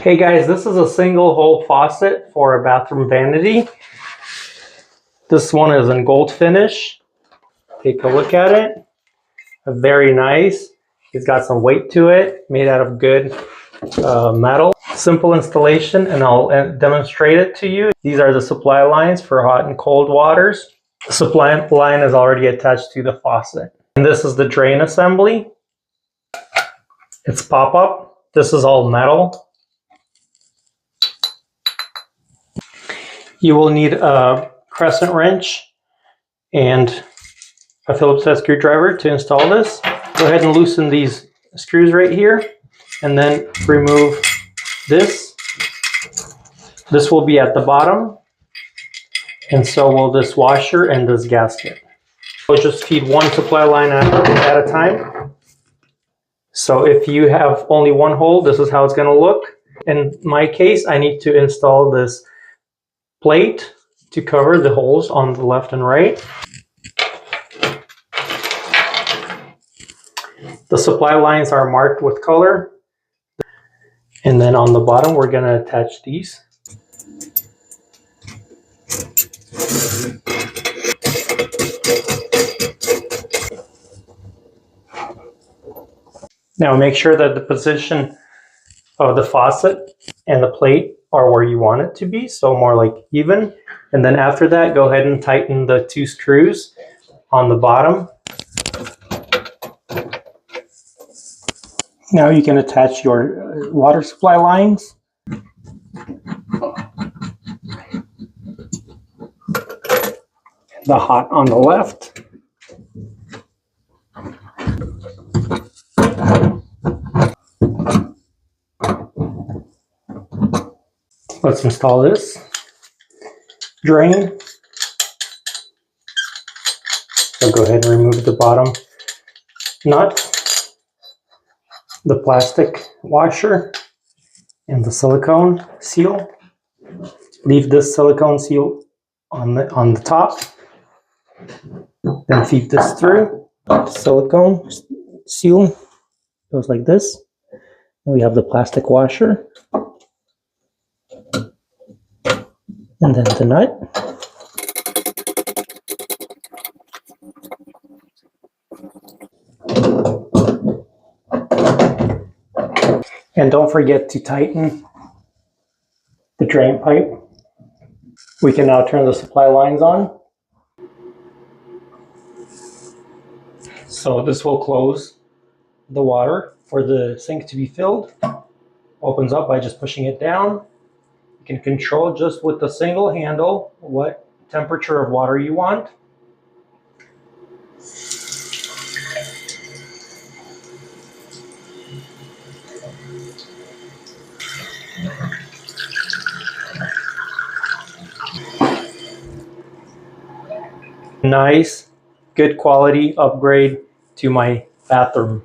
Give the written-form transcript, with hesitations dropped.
Hey guys, this is a single hole faucet for a bathroom vanity. This one is in gold finish. Take a look at it. Very nice. It's got some weight to it, made out of good metal. Simple installation, and I'll demonstrate it to you. These are the supply lines for hot and cold waters. The supply line is already attached to the faucet. And this is the drain assembly. It's pop-up. This is all metal. You will need a crescent wrench and a Phillips head screwdriver to install this. Go ahead and loosen these screws right here and then remove this. This will be at the bottom, and so will this washer and this gasket. We'll just feed one supply line at a time. So if you have only one hole, this is how it's going to look. In my case, I need to install this plate to cover the holes on the left and right. The supply lines are marked with color. And then on the bottom, we're going to attach these. Now make sure that the position of the faucet and the plate are where you want it to be, so more like even. And then after that, go ahead and tighten the two screws on the bottom. Now you can attach your water supply lines. The hot on the left. Let's install this drain. So go ahead and remove the bottom nut, the plastic washer, and the silicone seal. Leave this silicone seal on the top. Then feed this through. Silicone seal goes like this. And we have the plastic washer. And then the nut. And don't forget to tighten the drain pipe. We can now turn the supply lines on. So this will close the water for the sink to be filled. Opens up by just pushing it down. You can control just with the single handle what temperature of water you want. Nice, good quality upgrade to my bathroom.